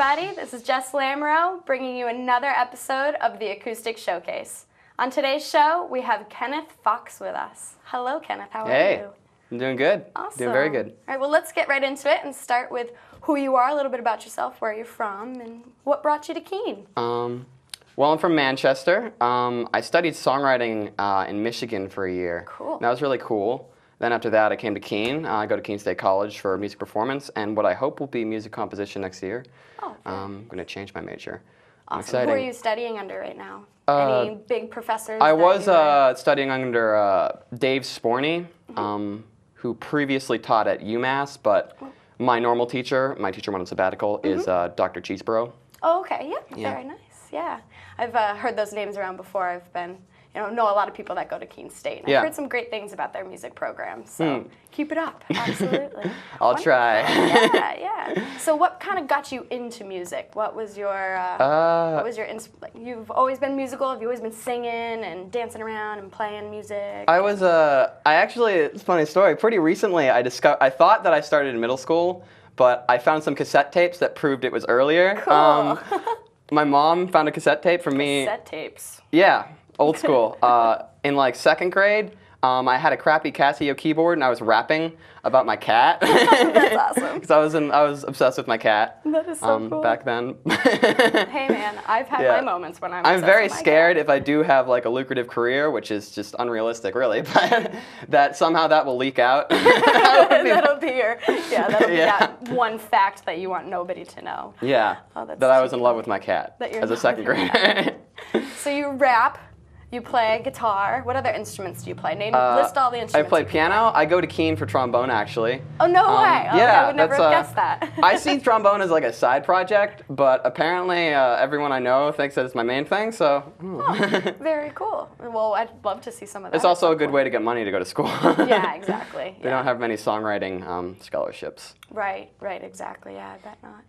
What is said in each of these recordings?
everybody. This is Jess Lamoureux bringing you another episode of the Acoustic Showcase. On today's show, we have Kenneth Fox with us. Hello, Kenneth. How are you? Hey, I'm doing good. Awesome. Doing very good. All right, well, let's get right into it and start with who you are, a little bit about yourself, where you're from, and what brought you to Keene. Well, I'm from Manchester. I studied songwriting in Michigan for a year. Cool. That was really cool. Then after that, I came to Keene. I go to Keene State College for music performance, and what I hope will be music composition next year. Oh, I'm going to change my major. awesome. Exciting. Who are you studying under right now? Any big professors? I that was you were- studying under Dave Sporney, who previously taught at UMass, but my normal teacher, my teacher went on sabbatical, is Dr. Cheeseborough. Oh, okay. Yeah, Yeah. very nice. Yeah. I've heard those names around before. I've been, know a lot of people that go to Keene State. And Yeah. I've heard some great things about their music program. So keep it up. Absolutely. I'll try. Yeah. So what kind of got you into music? What was your, you've always been musical? Have you always been singing and dancing around and playing music? It's a funny story. Pretty recently, I thought that I started in middle school, but I found some cassette tapes that proved it was earlier. Cool. My mom found a cassette tape from me. Cassette tapes. Yeah, old school. In like second grade, I had a crappy Casio keyboard and I was rapping about my cat. That's awesome. Because I was obsessed with my cat. That is so cool. Back then. Hey man, I've had my moments when I'm obsessed very with my scared cat. if I do have like a lucrative career, which is just unrealistic really, but that somehow that will leak out. That'll be that one fact that you want nobody to know. Yeah. Oh, that's that I was too in love with my cat That you're as a in second love with grader. So you rap, you play guitar. What other instruments do you play? List all the instruments. I play piano. I go to Keene for trombone actually. Oh, no way. Oh, yeah, I would never have guessed that. I see trombone as like a side project, but apparently everyone I know thinks that it's my main thing, so. Very cool. Well, I'd love to see some of that. It's also a good way to get money to go to school. Yeah, exactly. They don't have many songwriting scholarships. Right, exactly. Yeah, I bet not.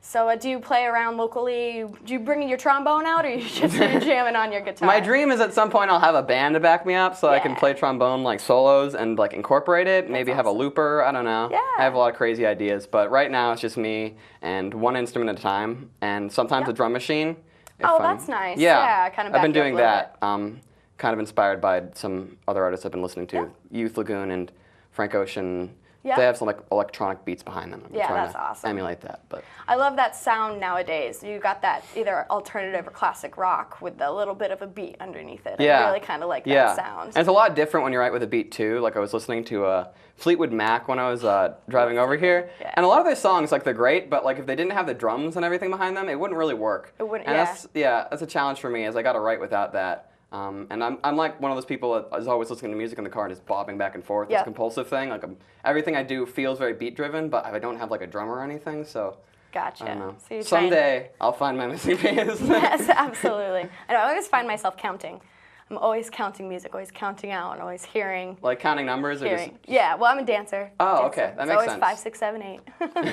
So do you play around locally? Do you bring your trombone out, or are you just jamming on your guitar? My dream is at some point I'll have a band to back me up so I can play trombone like solos and like incorporate it. Maybe have a looper, I don't know. Yeah. I have a lot of crazy ideas, but right now it's just me and one instrument at a time and sometimes a drum machine. That's nice. Yeah, kind of I've been doing that. Kind of inspired by some other artists I've been listening to. Youth Lagoon and Frank Ocean. Yeah. They have some like electronic beats behind them. I'm trying that's to awesome. emulate that. But I love that sound nowadays. You got that either alternative or classic rock with a little bit of a beat underneath it. Yeah. I really kind of like that sound. And it's a lot different when you write with a beat too. Like I was listening to Fleetwood Mac when I was driving over here. Yeah. And a lot of their songs, like they're great, but like if they didn't have the drums and everything behind them, it wouldn't really work. It wouldn't, and that's a challenge for me, is I got to write without that. And I'm like one of those people that is always listening to music in the car and just bobbing back and forth. It's a compulsive thing. Like everything I do feels very beat driven, but I don't have like a drummer or anything, so. Gotcha. I don't know. So Someday I'll find my missing piece. Yes, absolutely. I always find myself counting. I'm always counting music, always counting out, and always hearing. Like counting numbers or just. Yeah, well, I'm a dancer. Oh, okay. That makes always sense. 5, 6, 7, 8.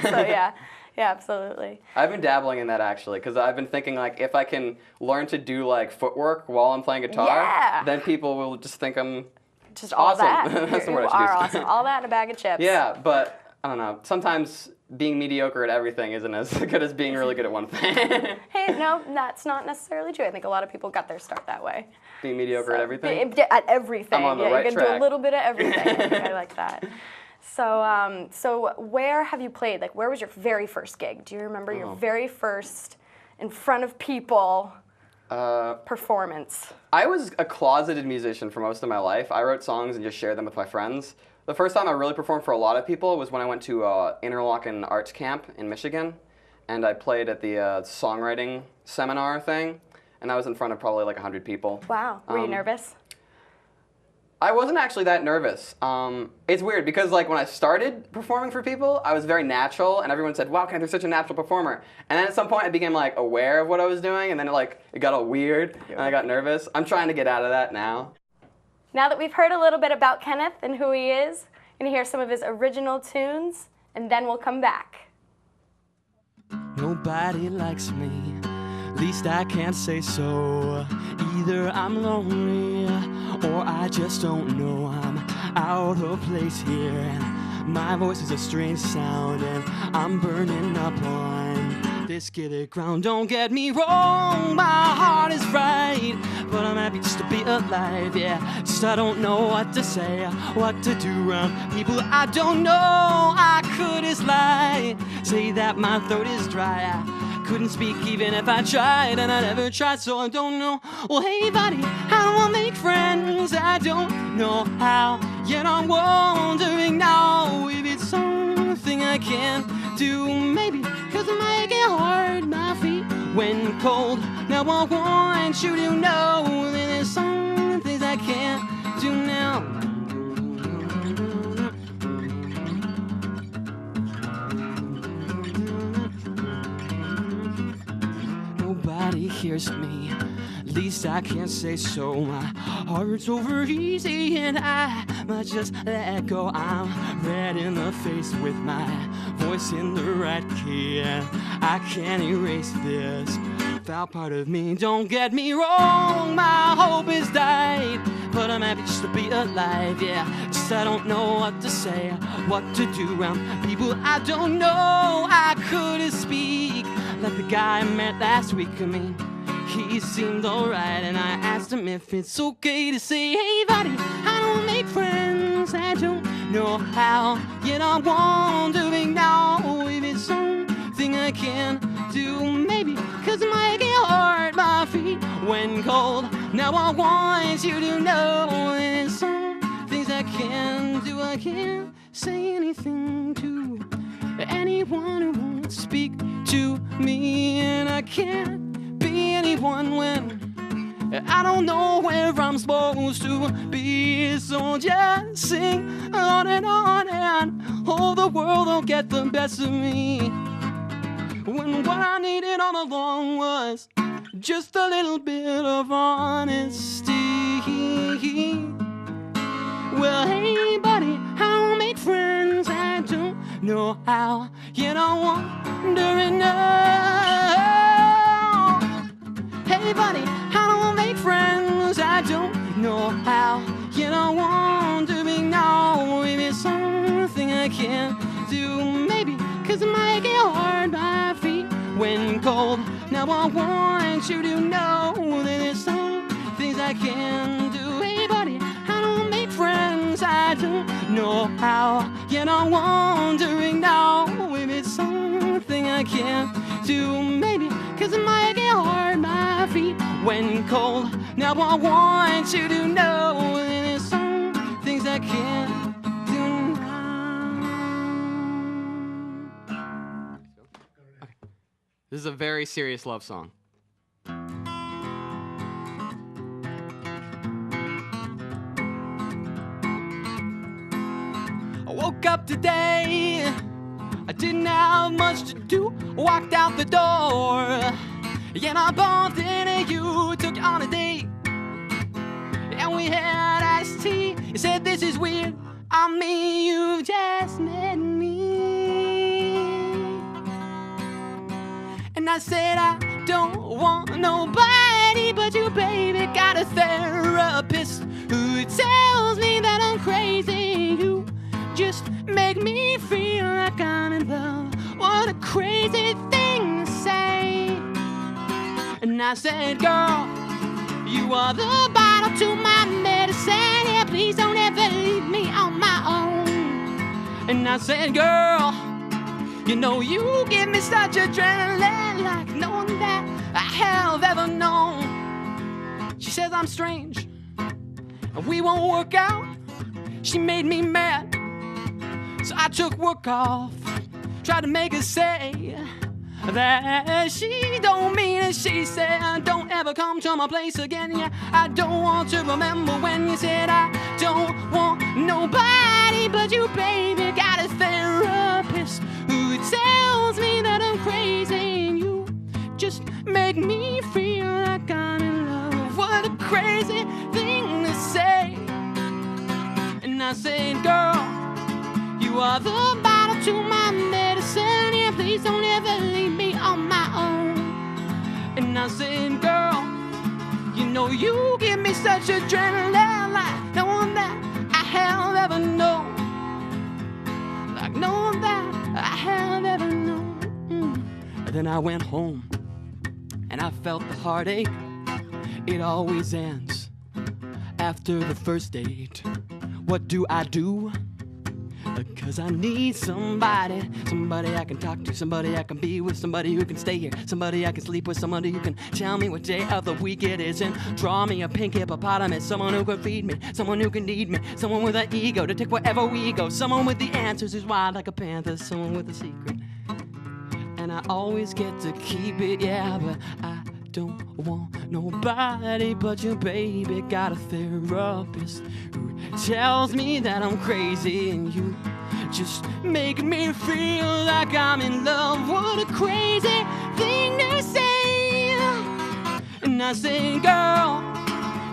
So yeah, absolutely. I've been dabbling in that actually, because I've been thinking like if I can learn to do like footwork while I'm playing guitar, then people will just think I'm just all awesome. that. That's the You word I should are use. awesome. All that in a bag of chips. Yeah, but I don't know. Sometimes being mediocre at everything isn't as good as being really good at one thing. Hey, no, that's not necessarily true. I think a lot of people got their start that way. Being mediocre at everything? At everything. I'm on the right you can track. do a little bit of everything. I like that. So where have you played? Like, where was your very first gig? Do you remember your very first in front of people performance? I was a closeted musician for most of my life. I wrote songs and just shared them with my friends. The first time I really performed for a lot of people was when I went to Interlochen Arts Camp in Michigan, and I played at the songwriting seminar thing, and I was in front of probably like 100 people. Wow. Were you nervous? I wasn't actually that nervous. It's weird because like when I started performing for people, I was very natural, and everyone said, "Wow, Kenneth, you're such a natural performer." And then at some point, I became like aware of what I was doing, and then it got all weird, and I got nervous. I'm trying to get out of that now. Now that we've heard a little bit about Kenneth and who he is, we're gonna hear some of his original tunes, and then we'll come back. Nobody likes me, least I can't say so. Either I'm lonely or I just don't know. I'm out of place here and my voice is a strange sound, and I'm burning up on this skitty ground. Don't get me wrong, my heart is right, but I'm happy just to be alive, yeah. Just I don't know what to say, what to do around people I don't know. I could just lie, say that my throat is dry. I couldn't speak even if I tried, and I never tried, so I don't know. Well, hey buddy, how do I make friends? I don't know how, yet I'm wondering now if it's something I can do. Maybe cause I might get hard, my feet when cold. Now I want you to know that there's some things I can't do now. Nobody hears me, at least I can't say so. My heart's over easy and I might just let go. I'm red in the face with my voice in the right key, and I can't erase this foul part of me. Don't get me wrong, my hope is died, but I'm happy just to be alive, yeah. Just I don't know what to say, what to do around people I don't know. I couldn't speak like the guy I met last week. I mean, he seemed alright, and I asked him if it's okay to say, hey buddy, I don't make friends, I don't know how, yet I'm wondering now if it's something I can do. Maybe cause it might get hard, my feet when cold. Now I want you to know there's some things I can do. I can't say anything to anyone who won't speak to me, and I can't be anyone when I don't know where I'm supposed to be. So just sing on and hope the world don't get the best of me, when what I needed all along was just a little bit of honesty. Well, hey buddy, how to make friends? I don't know how, yet I'm wondering now. Hey buddy, how to make friends? I don't know how, yet I'm wondering now if it's something I can do. Maybe cause it might get hard, my feet when cold. Now I want you to know that there's some things I can do. Hey buddy, how to make friends? I don't know how, yet I'm wondering now if it's something I can do. Maybe cause it might get hard, my feet when cold. Now I want you to know that there's some things I can do now. Okay. This is a very serious love song. I woke up today, I didn't have much to do. Walked out the door, and I bumped into you. Took you on a date, and we had iced tea. You said this is weird, I mean you just met me. And I said I don't want nobody but you, baby. Got a therapist who tells me that I'm crazy. You just make me feel like I'm in love. What a crazy thing to say. And I said, girl, you are the bottle to my medicine. Yeah, please don't ever leave me on my own. And I said, girl, you know you give me such adrenaline, like no one that I have ever known. She says I'm strange, and we won't work out. She made me mad, so I took work off. Tried to make her say that she don't mean it. She said, don't ever come to my place again. Yeah, I don't want to remember when you said I don't want nobody but you, baby. Got a therapist who tells me that I'm crazy, and you just make me feel like I'm in love. What a crazy thing to say. And I said, girl, you are the bottle to my medicine. Yeah, please don't ever leave me on my own. And I said, girl, you know you give me such adrenaline, like no one that I have ever known. Like no one that I have ever known. Then I went home and I felt the heartache. It always ends after the first date. What do? 'Cause I need somebody I can talk to, somebody I can be with, somebody who can stay here, somebody I can sleep with, somebody who can tell me what day of the week it is and draw me a pink hippopotamus, someone who can feed me, someone who can need me, someone with an ego to take wherever we go, someone with the answers who's wild like a panther, someone with a secret. And I always get to keep it, yeah, but I don't want nobody but you, baby. Got a therapist who tells me that I'm crazy, and you just make me feel like I'm in love. What a crazy thing to say. And I say, girl,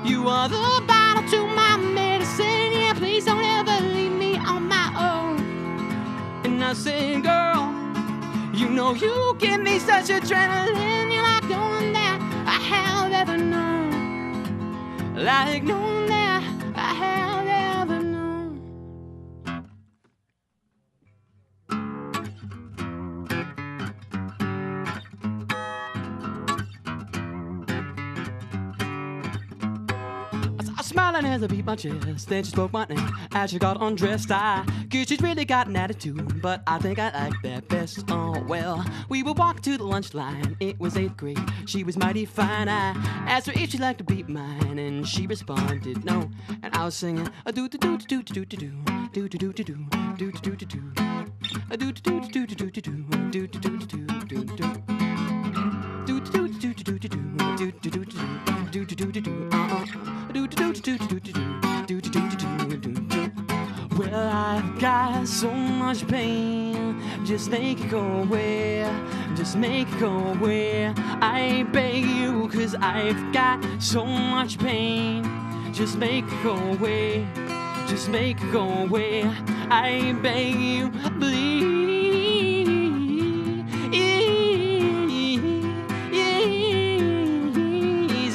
you are the bottle to my medicine. Yeah, please don't ever leave me on my own. And I say, girl, you know you give me such adrenaline. You're like no one that I have ever known. Like no one that I have ever known. Smiling as I beat my chest, then she spoke my name as she got undressed. Cause she's really got an attitude, but I think I like that best. Oh well, we would walk to the lunch line, it was 8th grade, she was mighty fine. I asked her if she'd like to beat mine, and she responded no. And I was singing a do do do do do do do do do do do do do do do do a do do do do do do do do do do do do do do. Well, I've got so much pain, just make it go away, just make it go away. I beg you, 'cause I've got so much pain, just make it go away, just make it go away. I beg you, please.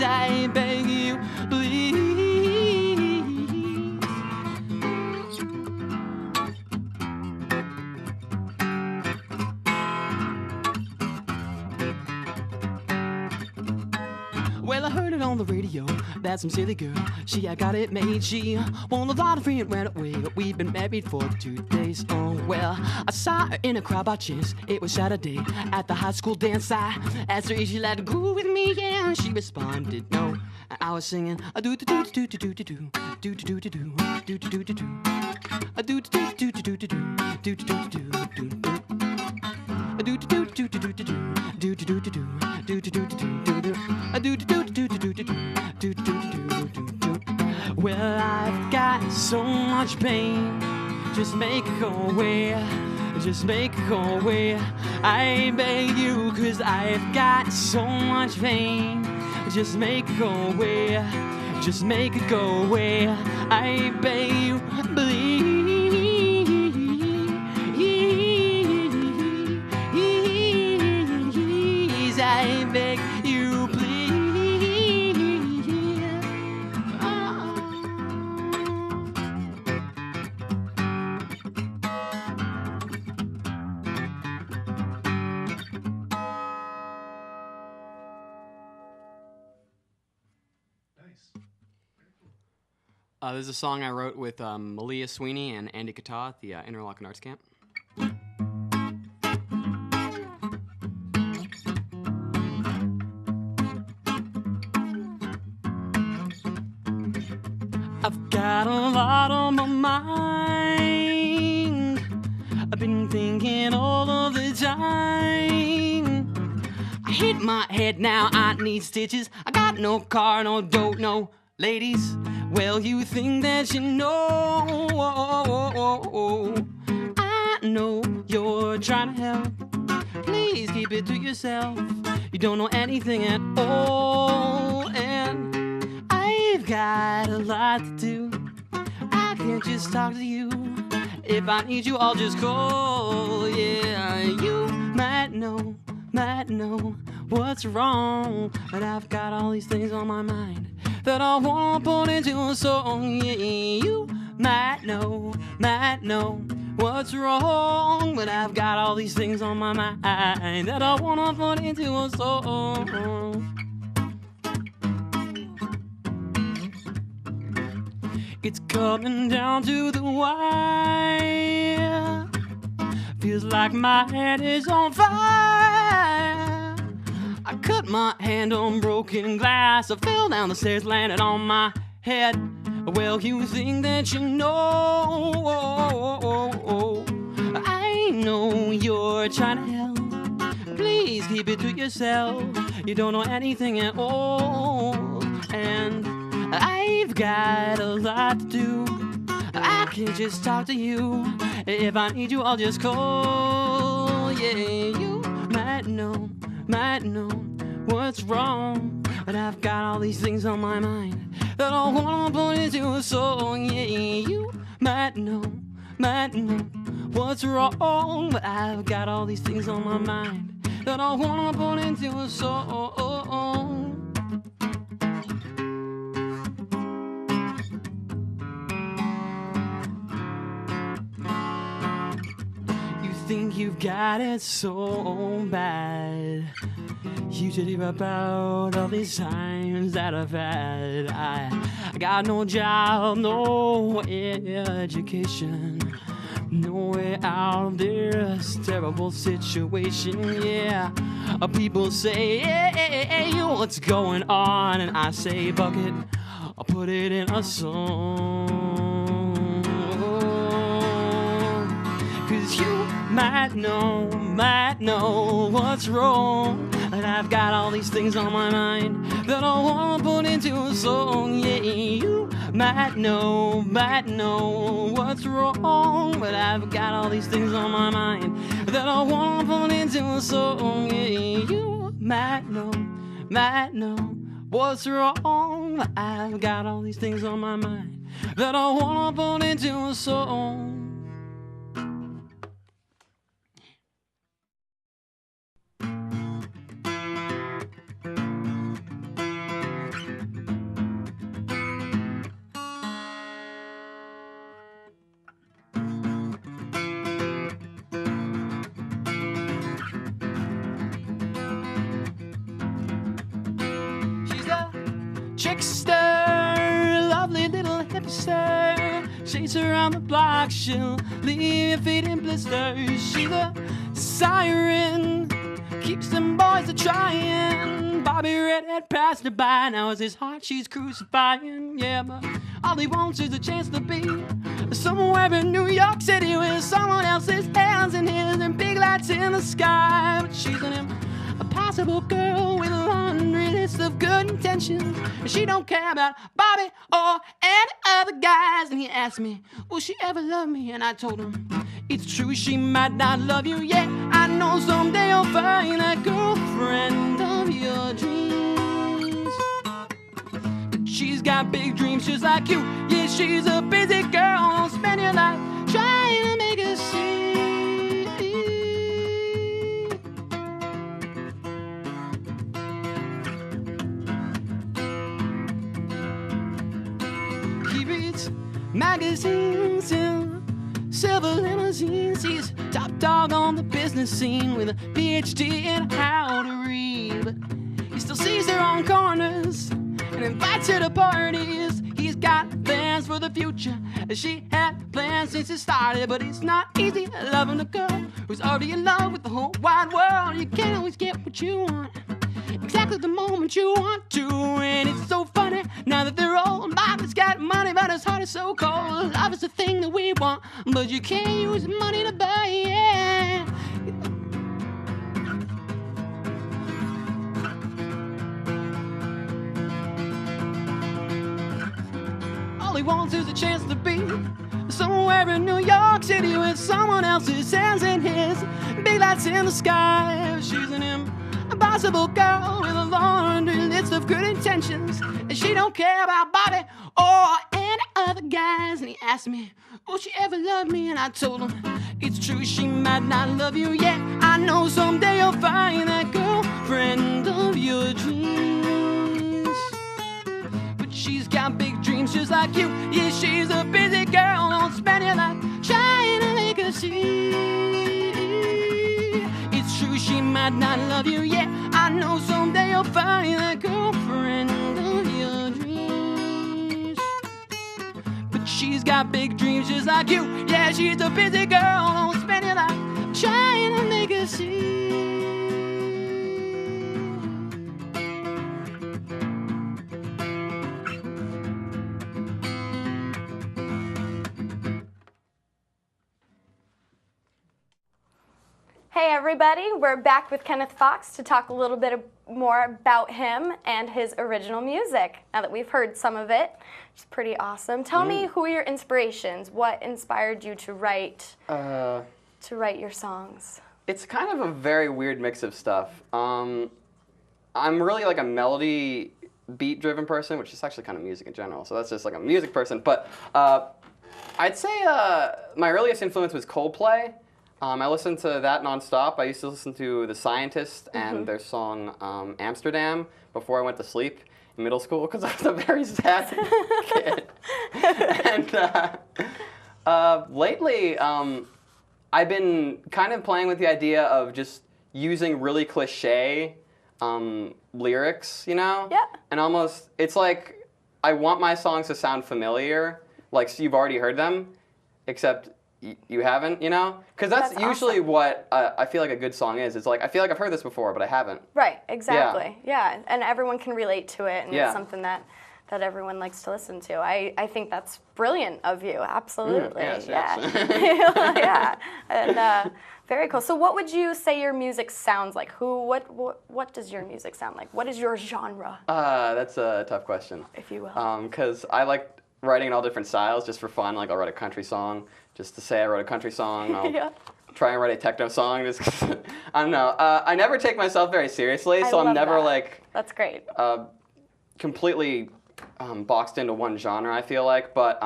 I beg you, please. Well, I heard it on the radio that some silly girl, she had got it made. She won the lottery and ran away, but we've been married for 2 days. Oh well, I saw her in a crowd by chance. It was Saturday at the high school dance. I asked her if she'd like to go with me, yeah, and she responded no. And I was singing a do do do do do do do do do do do do do do do do a do do do do do do do do do do do do a do do do do do do do do do do do do do do do do a do do do do do do do do do do do. Well, I've got so much pain, just make it go away, just make it go away. I beg you, 'cause I've got so much pain, just make it go away, just make it go away. I beg you, please. I beg you, please. This is a song I wrote with Malia Sweeney and Andy Kata at the Interlochen Arts Camp. I've got a lot on my mind. I've been thinking all of the time. I hit my head now, I need stitches. I got no car, no dough, no ladies. Well, you think that you know. I know you're trying to help. Please keep it to yourself. You don't know anything at all. And I've got a lot to do. I can't just talk to you. If I need you, I'll just call. Yeah, you might know what's wrong. But I've got all these things on my mind that I wanna put into a song. Yeah, you might know what's wrong, but I've got all these things on my mind that I wanna put into a song. It's coming down to the wire. Feels like my head is on fire. I cut my hand on broken glass. I fell down the stairs, landed on my head. Well, you think that you know. I know you're trying to help. Please keep it to yourself. You don't know anything at all. And I've got a lot to do. I can just talk to you. If I need you, I'll just call. Yeah, you might know what's wrong, but I've got all these things on my mind that I wanna put into a song. Yeah, you might know what's wrong, but I've got all these things on my mind that I wanna put into a song. Think you've got it so bad. You should hear about all these times that I've had. I got no job, no education, no way out of this terrible situation. Yeah, people say, hey, what's going on? And I say, bucket, I'll put it in a song. 'Cause you might know what's wrong, and I've got all these things on my mind that I wanna put into a song. Yeah, you might know what's wrong, but I've got all these things on my mind that I wanna put into a song. Yeah, you might know what's wrong, but I've got all these things on my mind that I wanna put into a song. Trickster, lovely little hipster. Chase her around the block, she'll leave your feet in blisters. She's a siren, keeps them boys a trying. Bobby Redhead passed her by, now it's his heart she's crucifying. Yeah, but all he wants is a chance to be somewhere in New York City with someone else's hands in his and big lights in the sky. But she's an impossible girl with a laundry list of good intentions. She don't care about Bobby or any other guys. And he asked me, will she ever love me? And I told him, it's true, she might not love you yet. I know someday you'll find that girlfriend of your dreams. But she's got big dreams just like you. Yeah, she's a busy girl. Spend your life trying to make her see. Magazines and silver limousines. He's top dog on the business scene with a PhD in how to read. But he still sees her on corners and invites her to parties. He's got plans for the future. She had plans since it started, but it's not easy loving a girl who's already in love with the whole wide world. You can't always get what you want exactly the moment you want to, and it's so funny now that they're old. Bobby's got money, but his heart is so cold. Love is the thing that we want, but you can't use money to buy it. All he wants is a chance to be somewhere in New York City with someone else's hands in his, big lights in the sky. She's an impossible girl with a laundry list of good intentions, and she don't care about Bobby or any other guys. And he asked me, will she ever love me? And I told him, it's true, she might not love you yet. I know someday you'll find that girlfriend of your dreams. But she's got big dreams just like you. Yeah, she's a busy girl, don't spend your life trying to make her see. It's true, she might not love you, yeah. I know someday you'll find that girlfriend of your dreams. But she's got big dreams just like you. Yeah, she's a busy girl, don't spend your life trying to make her see. Hey everybody, we're back with Kenneth Fox to talk a little bit more about him and his original music. Now that we've heard some of it, which is pretty awesome. Tell me who are your inspirations? What inspired you to write your songs? It's kind of a very weird mix of stuff. I'm really like a melody beat-driven person, which is actually kind of music in general. So that's just like a music person. But I'd say my earliest influence was Coldplay. I listened to that nonstop. I used to listen to The Scientists and their song Amsterdam before I went to sleep in middle school because I was a very sad kid. And lately, I've been kind of playing with the idea of just using really cliche lyrics, you know? Yeah. And almost, it's like I want my songs to sound familiar, like so you've already heard them, except you haven't, you know? Because that's usually awesome. what I feel like a good song is. It's like, I feel like I've heard this before, but I haven't. Right, exactly. Yeah, and everyone can relate to it, and it's something that everyone likes to listen to. I think that's brilliant of you, absolutely. Yes, yeah. yes. Yeah, and very cool. So what would you say your music sounds like? What does your music sound like? What is your genre? That's a tough question. If you will. Because I like writing in all different styles just for fun. Like I'll write a country song just to say I wrote a country song. I'll try and write a techno song just 'cause, I don't know. I never take myself very seriously, so I'm never like that's great. Completely boxed into one genre, I feel like. But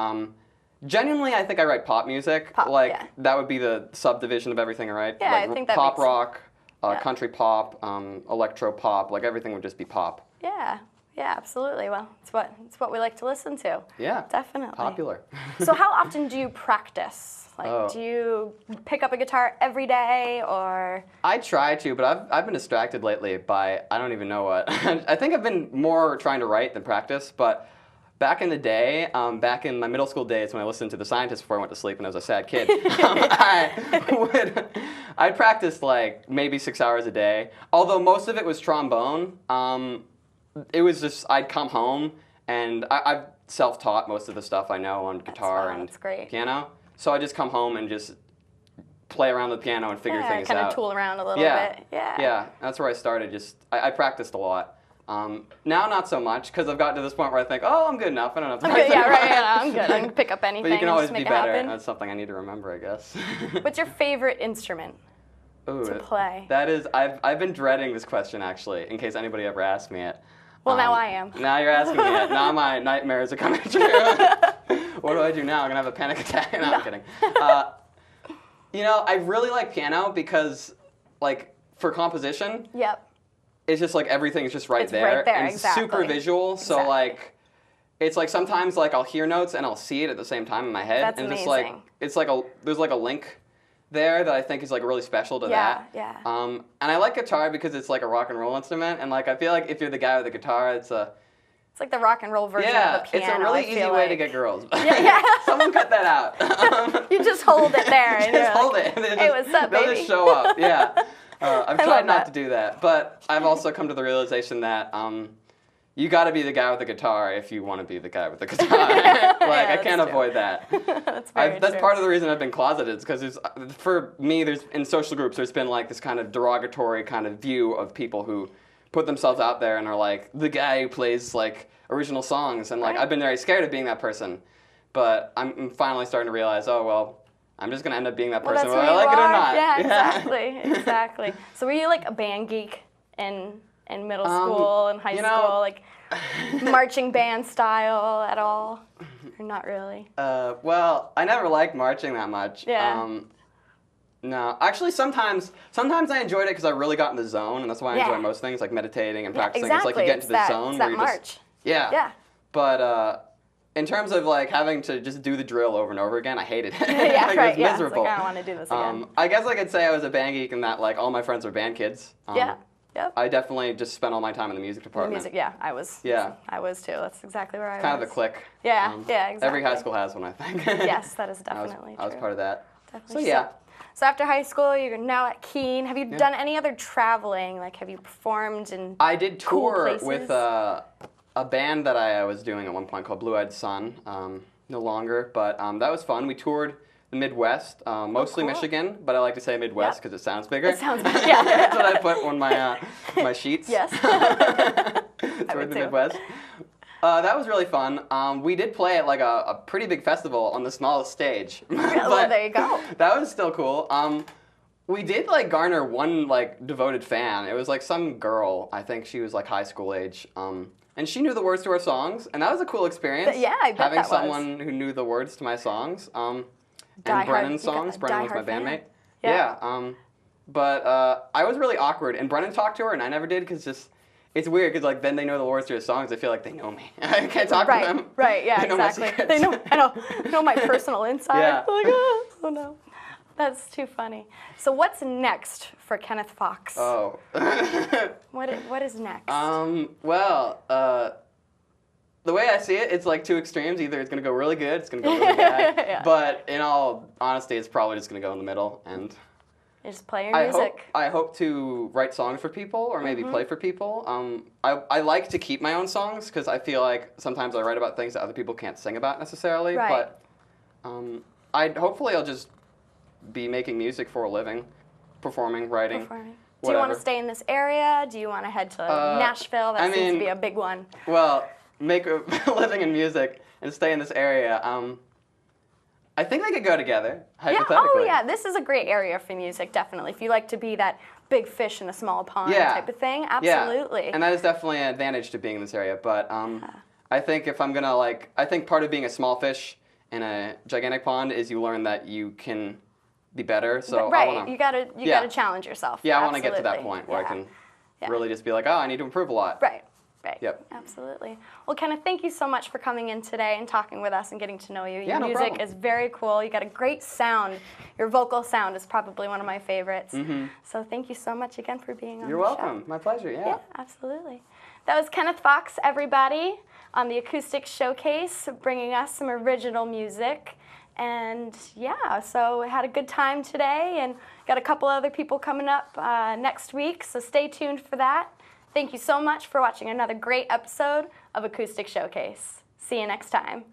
genuinely, I think I write pop music. That would be the subdivision of everything I write. Yeah, like I think that pop makes rock, country pop, electro pop, like everything would just be pop. Yeah. Yeah, absolutely. Well, it's what we like to listen to. Yeah. Definitely. Popular. So how often do you practice? Like, do you pick up a guitar every day, or? I try to, but I've been distracted lately by, I don't even know what. I think I've been more trying to write than practice, but back in the day, back in my middle school days when I listened to The Scientists before I went to sleep and I was a sad kid, I'd practice like maybe 6 hours a day, although most of it was trombone. It was just, I'd come home, and I've self-taught most of the stuff I know on guitar and piano. So I just come home and just play around the piano and figure things out. Kind of tool around a little bit. Yeah, that's where I started. I practiced a lot. Now not so much, because I've gotten to this point where I think, oh, I'm good enough. I don't have to practice. Yeah, right, yeah, I'm good. I can pick up anything But you can always and just be make it better. happen. That's something I need to remember, I guess. What's your favorite instrument to play? That is, I've been dreading this question, actually, in case anybody ever asked me it. Well, now I am. Now you're asking me it. Now my nightmares are coming true. What do I do now? I'm going to have a panic attack. No, I'm kidding. You know, I really like piano because, like, for composition, it's just like everything's just right there. Right there, and exactly. super visual. So, like, it's like sometimes, like, I'll hear notes and I'll see it at the same time in my head. That's and amazing. It's like there's like a link there that I think is like really special to that. Yeah. And I like guitar because it's like a rock and roll instrument, and like I feel like if you're the guy with the guitar, it's like the rock and roll version of the piano. It's a really easy way to get girls. Yeah. Someone cut that out. You just hold it there. And just hold it. Hey, what's up, baby? They'll just show up. Yeah. I've tried not to do that, but I've also come to the realization that you got to be the guy with the guitar if you want to be the guy with the guitar. I can't avoid that. That's part of the reason I've been closeted, because for me, in social groups, there's been like this kind of derogatory kind of view of people who put themselves out there and are like the guy who plays like original songs, and like I've been very scared of being that person, but I'm finally starting to realize, oh well, I'm just gonna end up being that person whether I like it or not. Yeah, exactly. So were you like a band geek in middle school and high school, like marching band style at all, or not really? Well, I never liked marching that much. Yeah. No, actually, sometimes I enjoyed it because I really got in the zone, and that's why I enjoy most things, like meditating and practicing. Exactly. It's like you get into the zone. It's that march. Yeah. But in terms of like having to just do the drill over and over again, I hated it. Yeah, like, right. It was miserable. It's like, I don't want to do this again. I guess I could say I was a band geek in that like all my friends were band kids. Yeah. Yep. I definitely just spent all my time in the music The department. music, yeah, I was. Yeah. I was too. That's exactly where I was. Kind of the clique. Yeah, yeah, exactly. Every high school has one, I think. Yes, that is definitely true. I was part of that. Definitely. So yeah. So after high school, you're now at Keene. Have you done any other traveling? Like, have you performed in I did cool tour places? with a band that I was doing at one point called Blue Eyed Sun. No longer, but that was fun. We toured the Midwest, mostly cool. Michigan, but I like to say Midwest because it sounds bigger. It sounds bigger, yeah. That's what I put on my sheets. Yes. Toured the Midwest. That was really fun. We did play at like a pretty big festival on the smallest stage. Well, there you go. That was still cool. We did like garner one like devoted fan. It was like some girl. I think she was like high school age. And she knew the words to our songs, and that was a cool experience. Yeah, I bet having that was. someone who knew the words to my songs. And Die-hard- Brennan's you got songs. a Brennan was my die-hard fan. bandmate. Yeah. But I was really awkward, and Brennan talked to her, and I never did because just. It's weird because like then they know the words to his songs. I feel like they know me. I can't talk to them. Right, yeah, They know my exactly. secrets. They know my personal inside. Yeah. Like, oh no. That's too funny. So what's next for Kenneth Fox? Oh. What is next? Well, the way I see it, it's like two extremes. Either it's gonna go really good, it's gonna go really bad. Yeah. But in all honesty, it's probably just gonna go in the middle. And You just play your music. I hope to write songs for people or maybe play for people. I like to keep my own songs because I feel like sometimes I write about things that other people can't sing about necessarily. Right. But hopefully I'll just be making music for a living, performing, writing. Do you want to stay in this area? Do you want to head to Nashville? That seems to be a big one. Well, make a living in music and stay in this area. I think they could go together, hypothetically. Oh yeah, this is a great area for music, definitely. If you like to be that big fish in a small pond type of thing, absolutely. Yeah. And that is definitely an advantage to being in this area. But I think if I'm gonna I think part of being a small fish in a gigantic pond is you learn that you can be better. So right, you gotta challenge yourself. Yeah, I want to get to that point where I can really just be like, oh, I need to improve a lot. Right. Yep. Absolutely. Well, Kenneth, thank you so much for coming in today and talking with us and getting to know you. Yeah, Your no music problem. is very cool. You got a great sound. Your vocal sound is probably one of my favorites. Mm-hmm. So thank you so much again for being on You're the welcome. show. My pleasure. Yeah. Yeah, absolutely. That was Kenneth Fox, everybody, on the Acoustic Showcase, bringing us some original music. And yeah, so we had a good time today and got a couple other people coming up next week, so stay tuned for that. Thank you so much for watching another great episode of Acoustic Showcase. See you next time.